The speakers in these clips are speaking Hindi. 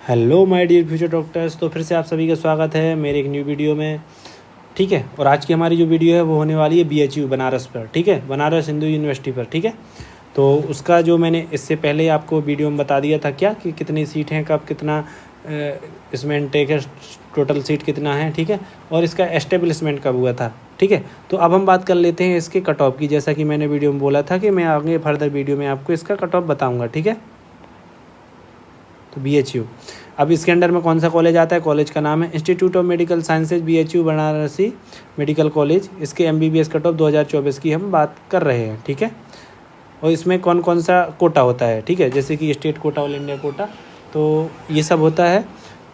Hello my dear future doctors. तो फिर से आप सभी का स्वागत है मेरे एक न्यू वीडियो में। ठीक है, और आज की हमारी जो वीडियो है वो होने वाली है BHU बनारस पर। ठीक है, बनारस हिंदू यूनिवर्सिटी पर। ठीक है, तो उसका जो मैंने इससे पहले आपको वीडियो में बता दिया था क्या कि कितनी सीट हैं, कब कितना इसमें इनटेक है, टोटल सीट कितना है। ठीक है, और इसका एस्टेब्लिशमेंट कब हुआ था। ठीक है, तो अब हम बात कर लेते हैं इसके कट ऑफ की। जैसा कि मैंने वीडियो में बोला था कि मैं आगे फर्दर वीडियो में आपको इसका कट ऑफ बताऊँगा। ठीक है, तो BHU अब इसके अंडर में कौन सा कॉलेज आता है, कॉलेज का नाम है institute of medical sciences BHU Banarasi medical college. इसके MBBS कट ऑफ 2024 की हम बात कर रहे हैं। ठीक है, और इसमें कौन कौन सा कोटा होता है। ठीक है, जैसे कि state quota, all India quota, तो ये सब होता है।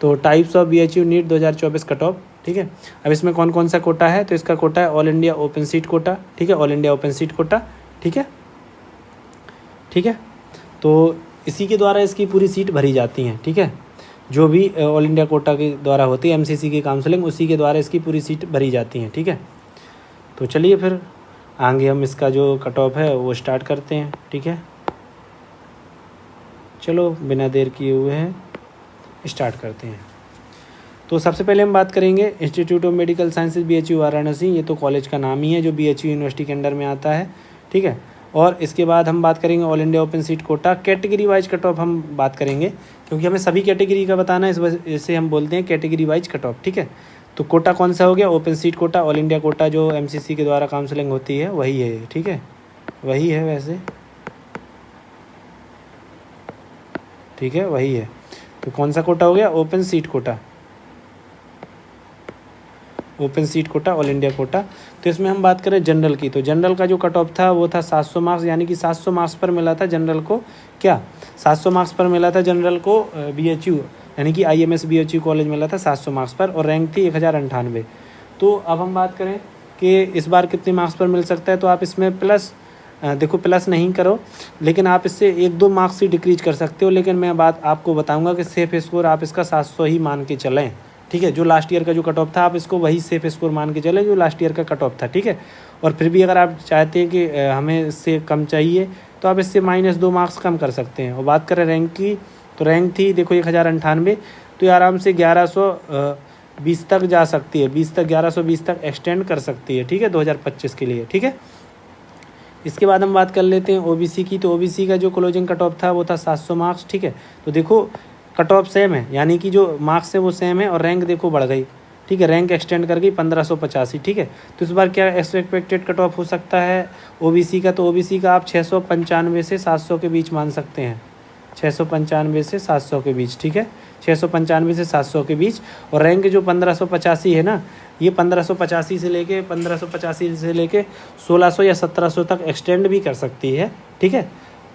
तो types of BHU NEET 2024 cut off. ठीक है, अब इसमें कौन कौन सा कोटा है, तो इसका कोटा है all India open seat quota. ठीक है, all India open seat quota. ठीक है, ठीक है, तो इसी के द्वारा इसकी पूरी सीट भरी जाती हैं। ठीक है, जो भी ऑल इंडिया कोटा के द्वारा होती है MCC की काउंसलिंग, उसी के द्वारा इसकी पूरी सीट भरी जाती हैं। ठीक है, तो चलिए फिर आगे हम इसका जो कट ऑफ है वो स्टार्ट करते हैं। ठीक है, चलो बिना देर किए हुए हैं स्टार्ट करते हैं। तो सबसे पहले हम बात करेंगे institute of medical sciences BHU Varanasi. ये तो कॉलेज का नाम ही है जो BHU यूनिवर्सिटी के अंडर में आता है। ठीक है, और इसके बाद हम बात करेंगे all India open seat quota. Category wise cut off हम बात करेंगे क्योंकि हमें सभी कैटेगरी का बताना है, इस वजह से हम बोलते हैं कैटेगरी वाइज कट ऑफ। ठीक है, तो कोटा कौन सा हो गया, open seat quota. All India quota जो MCC के द्वारा काउंसलिंग होती है वही है। ठीक है, वही है वैसे। ठीक है, वही है। तो कौन सा कोटा हो गया, open seat quota, open seat quota, all India quota. तो इसमें हम बात करें जनरल की, तो जनरल का जो कट ऑफ था वो था 700 मार्क्स, यानी कि 700 मार्क्स पर मिला था जनरल को। क्या 700 मार्क्स पर मिला था जनरल को BHU यानी कि IMS BHU कॉलेज मिला था 700 मार्क्स पर, और रैंक थी 1098। तो अब हम बात करें कि इस बार कितने मार्क्स पर मिल सकता है, तो आप इसमें प्लस देखो प्लस नहीं करो, लेकिन आप इससे 1-2 मार्क्स ही डिक्रीज कर सकते हो। लेकिन मैं बात आपको बताऊंगा कि सेफ स्कोर आप इसका 700 ही मान के चलें। ठीक है, जो लास्ट ईयर का जो कट ऑफ था आप इसको वही सेफ स्कोर मान के चलें जो लास्ट ईयर का कट ऑफ था। ठीक है, और फिर भी अगर आप चाहते हैं कि हमें इससे कम चाहिए तो आप इससे -2 मार्क्स कम कर सकते हैं। और बात करें रैंक की, तो रैंक थी देखो 1098, तो ये आराम से 1120 तक जा सकती है, 1120 तक एक्सटेंड कर सकती है। ठीक है, 2025 के लिए। ठीक है, इसके बाद हम बात कर लेते हैं OBC की। तो OBC का जो क्लोजिंग कट ऑफ था वो था 700 मार्क्स। ठीक है, तो देखो कट ऑफ सेम है, यानी कि जो मार्क्स है वो सेम है, और रैंक देखो बढ़ गई। ठीक है, रैंक एक्सटेंड कर गई 1585। ठीक है, तो इस बार क्या एक्सपेक्टेड कट ऑफ हो सकता है OBC का, तो OBC का आप 695 से 700 के बीच मान सकते हैं, 695 से 700 के बीच। ठीक है, 695 से 700 के बीच। और रैंक जो 1585 है ना, ये 1585 से लेके 1600 या 1700 तक एक्सटेंड भी कर सकती है। ठीक है,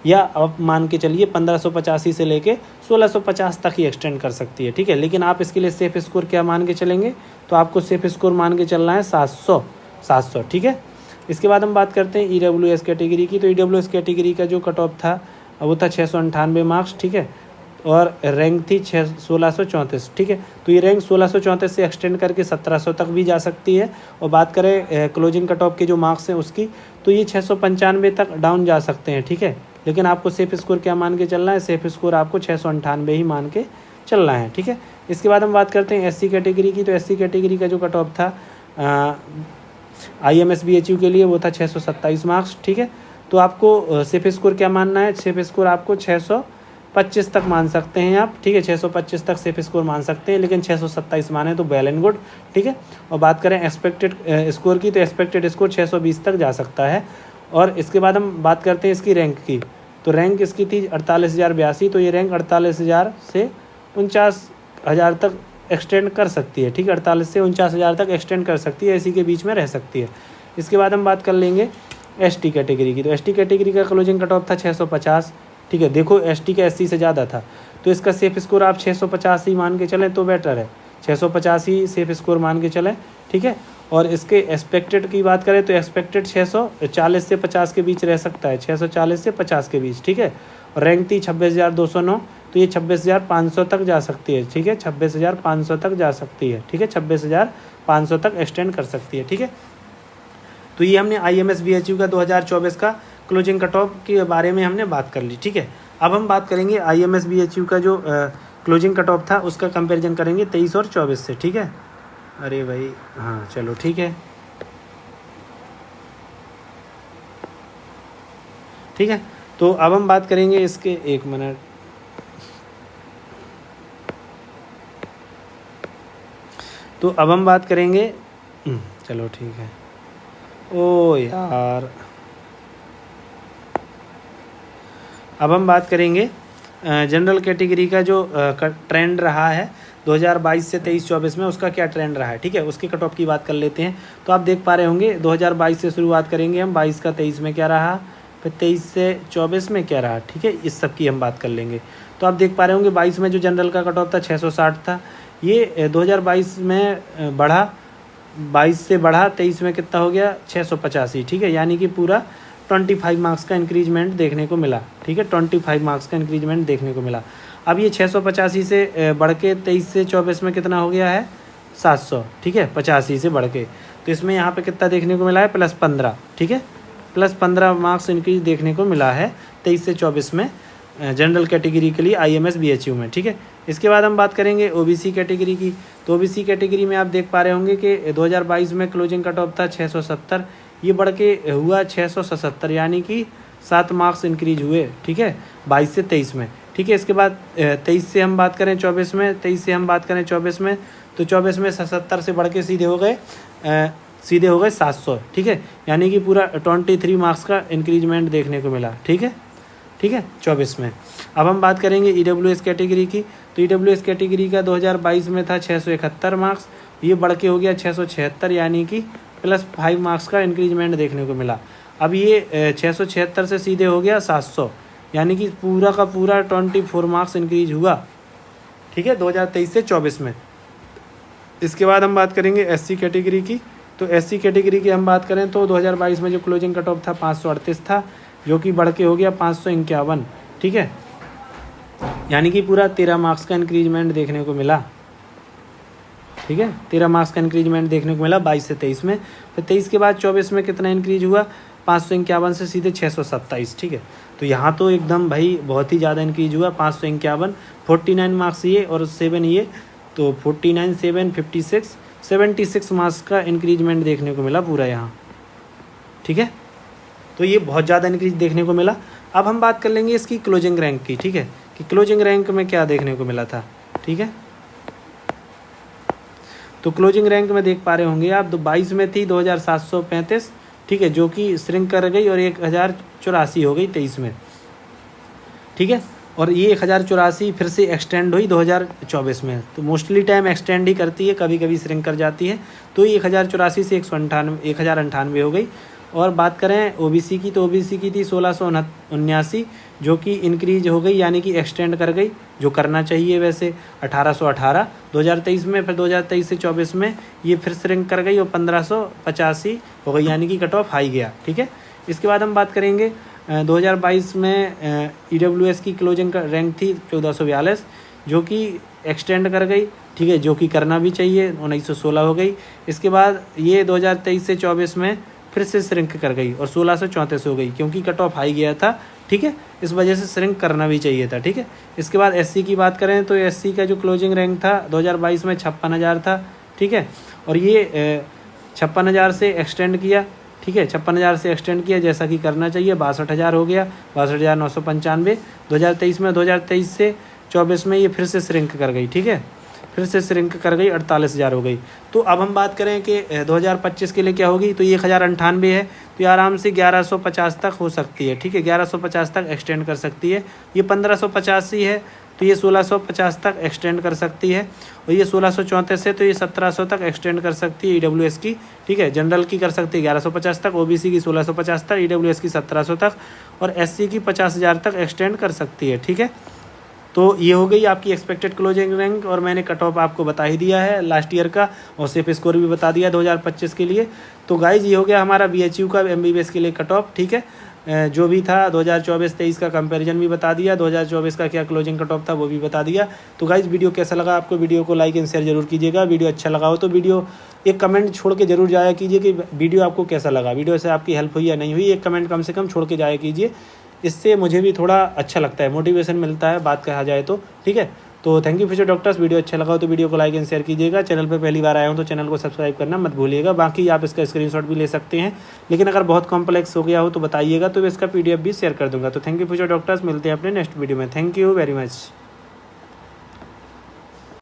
या आप मान के चलिए 1585 से लेके 1650 तक ही एक्सटेंड कर सकती है। ठीक है, लेकिन आप इसके लिए सेफ स्कोर क्या मान के चलेंगे, तो आपको सेफ स्कोर मान के चलना है 700। ठीक है, इसके बाद हम बात करते हैं EWS कैटेगरी की। तो EWS कैटेगरी का जो कट ऑफ था वो था 698 मार्क्स। ठीक है, और रैंक थी 1634। ठीक है, तो ये रैंक 1634 से एक्सटेंड करके 1700 तक भी जा सकती है। और बात करें क्लोजिंग कट ऑफ के जो मार्क्स हैं उसकी, तो ये 695 तक डाउन जा सकते हैं। ठीक है, लेकिन आपको सेफ स्कोर क्या मान के चलना है, सेफ स्कोर आपको 698 ही मान के चलना है। ठीक है, इसके बाद हम बात करते हैं SC कैटेगरी की। तो SC कैटेगरी का जो कट ऑफ था IMS BHU के लिए वो था 627 मार्क्स। ठीक है, तो आपको सेफ स्कोर क्या मानना है, सेफ स्कोर आपको 625 तक मान सकते हैं आप। ठीक है, 625 तक सेफ स्कोर मान सकते हैं, लेकिन 627 माने तो वेल एंड गुड। ठीक है, और बात करें एक्सपेक्टेड स्कोर की, तो एक्सपेक्टेड स्कोर 620 तक जा सकता है। और इसके बाद हम बात करते हैं इसकी रैंक की। तो रैंक इसकी थी 48,082, तो ये रैंक 48,000 से 49,000 तक एक्सटेंड कर सकती है। ठीक है, 48 से 49,000 तक एक्सटेंड कर सकती है, इसी के बीच में रह सकती है। इसके बाद हम बात कर लेंगे ST कैटेगरी की। तो ST कैटेगरी का क्लोजिंग कट ऑफ था 650। ठीक है, देखो ST का SC से ज़्यादा था, तो इसका सेफ स्कोर आप 650 ही मान के चलें तो बेटर है, 650 ही सेफ स्कोर मान के चलें। ठीक है, और इसके एक्सपेक्टेड की बात करें तो एक्सपेक्टेड 640 से 50 के बीच रह सकता है, 640 से 50 के बीच। ठीक है, और रैंक थी 26,209, तो ये 26,500 तक जा सकती है। ठीक है, 26,500 तक जा सकती है। ठीक है, 26,500 तक एक्सटेंड कर सकती है। ठीक है, तो ये हमने IMS BHU का 2024 का क्लोजिंग कट ऑफ के बारे में हमने बात कर ली। ठीक है, अब हम बात करेंगे IMS BHU का जो क्लोजिंग कट ऑफ था उसका कंपैरिजन करेंगे 23 और 24 से, ठीक है। अरे भाई हाँ चलो ठीक है, ठीक है। तो अब हम बात करेंगे इसके, एक मिनट, तो अब हम बात करेंगे, चलो ठीक है। ओ यार, अब हम बात करेंगे जनरल कैटेगरी का जो ट्रेंड रहा है 2022 से 23-24 में, उसका क्या ट्रेंड रहा है, ठीक है। उसके कट ऑफ की बात कर लेते हैं। तो आप देख पा रहे होंगे 2022 से शुरुआत करेंगे हम, 22 का 23 में क्या रहा, फिर 23 से 24 में क्या रहा, ठीक है। इस सब की हम बात कर लेंगे। तो आप देख पा रहे होंगे 22 में जो जनरल का कट ऑफ था 660 था, ये 2022 में बढ़ा, 22 से बढ़ा 23 में कितना हो गया 685, ठीक है। यानी कि पूरा 25 मार्क्स का इंक्रीजमेंट देखने को मिला, ठीक है। 25 मार्क्स का इंक्रीजमेंट देखने को मिला। अब ये 685 से बढ़ के 23 से 24 में कितना हो गया है 700, ठीक है, 85 से बढ़ के। तो इसमें यहाँ पे कितना देखने को मिला है +15, ठीक है, +15 मार्क्स इंक्रीज देखने को मिला है 23 से 24 में जनरल कैटेगरी के लिए IMS BHU में, ठीक है। इसके बाद हम बात करेंगे OBC कैटेगरी की। तो OBC कैटेगरी में आप देख पा रहे होंगे कि 2022 में क्लोजिंग कट ऑफ था 670, ये बढ़ के हुआ 677, यानी कि 7 मार्क्स इंक्रीज हुए, ठीक है, 22 से 23 में, ठीक है। इसके बाद 23 से हम बात करें 24 में, 23 से हम बात करें 24 में, तो 24 में 77 से बढ़ के सीधे हो गए 700, ठीक है। यानी कि पूरा 23 मार्क्स का इंक्रीजमेंट देखने को मिला, ठीक है, ठीक है, 24 में। अब हम बात करेंगे EWS कैटेगरी की। तो EWS कैटेगरी का 2022 में था 671 मार्क्स, ये बढ़ के हो गया 676, यानी कि +5 मार्क्स का इंक्रीजमेंट देखने को मिला। अब ये 676 से सीधे हो गया 700, यानी कि पूरा का पूरा 24 मार्क्स इंक्रीज हुआ, ठीक है, 2023 से 24 में। इसके बाद हम बात करेंगे SC कैटेगरी की। तो SC कैटेगरी की हम बात करें तो 2022 में जो क्लोजिंग कट ऑफ था 538 था, जो कि बढ़ के हो गया 551, ठीक है, यानी कि पूरा 13 मार्क्स का इंक्रीजमेंट देखने को मिला, ठीक है, 13 मार्क्स का इंक्रीजमेंट देखने को मिला 22 से 23 में। फिर 23 के बाद 24 में कितना इंक्रीज हुआ 551 से सीधे 627, ठीक है। तो यहाँ तो एकदम भाई बहुत ही ज़्यादा इंक्रीज हुआ, 551, 49 मार्क्स ये और 7 ये, तो 49, 7, 56, 76 मार्क्स का इंक्रीजमेंट देखने को मिला पूरा यहाँ, ठीक है। तो ये बहुत ज़्यादा इंक्रीज देखने को मिला। अब हम बात कर लेंगे इसकी क्लोजिंग रैंक की, ठीक है, कि क्लोजिंग रैंक में क्या देखने को मिला था, ठीक है। तो क्लोजिंग रैंक में देख पा रहे होंगे आप, तो 22 में थी 2735, ठीक है, जो कि श्रिंक कर गई और 1084 हो गई 23 में, ठीक है। और ये 1084 फिर से एक्सटेंड हुई 2024 में। तो मोस्टली टाइम एक्सटेंड ही करती है, कभी कभी श्रिंक कर जाती है। तो ये 1084 से 1098 हो गई। और बात करें OBC की, तो OBC की थी 1679, जो कि इंक्रीज हो गई, यानी कि एक्सटेंड कर गई, जो करना चाहिए वैसे 1818 2023 में। फिर 2023 से 24 में ये फिर श्रिंक कर गई और 1585 हो गई, यानी कि कट ऑफ हाई गया, ठीक है। इसके बाद हम बात करेंगे 2022 में EWS की क्लोजिंग रैंक थी 1442, जो कि एक्सटेंड कर गई, ठीक है, जो कि करना भी चाहिए, 1916 हो गई। इसके बाद ये 2023 से 24 में फिर से श्रिंक कर गई और 1634 हो गई, क्योंकि कट ऑफ हाई गया था, ठीक है, इस वजह से श्रिंक करना भी चाहिए था, ठीक है। इसके बाद SC की बात करें तो SC का जो क्लोजिंग रैंक था 2022 में 56,000 था, ठीक है, और ये 56,000 से एक्सटेंड किया, ठीक है, 56,000 से एक्सटेंड किया, जैसा कि करना चाहिए, 62,000 हो गया, 62,995 2023 में। 2023 से 24 में ये फिर से श्रिंक कर गई, ठीक है, फिर से श्रिंक कर गई, 48,000 हो गई। तो अब हम बात करें कि 2025 के लिए क्या होगी, तो ये 1098 है, तो ये आराम से 1150 तक हो सकती है, ठीक है, 1150 तक एक्सटेंड कर सकती है। ये 1585 है, तो ये 1650 तक एक्सटेंड कर सकती है। और ये 1634 है, तो ये 1700 तक एक्सटेंड कर सकती है EWS की, ठीक है। जनरल की कर सकती है 1150 तक, OBC की 1650 तक, EWS की 1700 तक, और SC की 50,000 तक एक्सटेंड कर सकती है, ठीक है। तो ये हो गई आपकी एक्सपेक्टेड क्लोजिंग रैंक, और मैंने कट ऑफ आपको बता ही दिया है लास्ट ईयर का, और सेफ स्कोर भी बता दिया 2025 के लिए। तो गाइज ये हो गया हमारा BHU का MBBS के लिए कट ऑफ, ठीक है। जो भी था 2024-23 का कंपैरिजन भी बता दिया, 2024 का क्या क्लोजिंग कट ऑफ था वो भी बता दिया। तो गाइज वीडियो कैसा लगा आपको, वीडियो को लाइक एंड शेयर जरूर कीजिएगा। वीडियो अच्छा लगा हो तो वीडियो एक कमेंट छोड़ के जरूर जाया कीजिए कि वीडियो आपको कैसा लगा, वीडियो से आपकी हेल्प हुई या नहीं हुई, एक कमेंट कम से कम छोड़ के जाया कीजिए। इससे मुझे भी थोड़ा अच्छा लगता है, मोटिवेशन मिलता है, बात कहा जाए तो, ठीक है। तो thank you future doctors. Video अच्छा लगा हो तो वीडियो को लाइक एंड शेयर कीजिएगा। चैनल पर पहली बार आए हो तो चैनल को सब्सक्राइब करना मत भूलिएगा। बाकी आप इसका स्क्रीनशॉट भी ले सकते हैं, लेकिन अगर बहुत कॉम्प्लेक्स हो गया हो तो बताइएगा, तो मैं इसका PDF भी शेयर कर दूंगा। तो थैंक यू फ्यूचर डॉक्टर्स, मिलते हैं अपने नेक्स्ट वीडियो में। Thank you very much.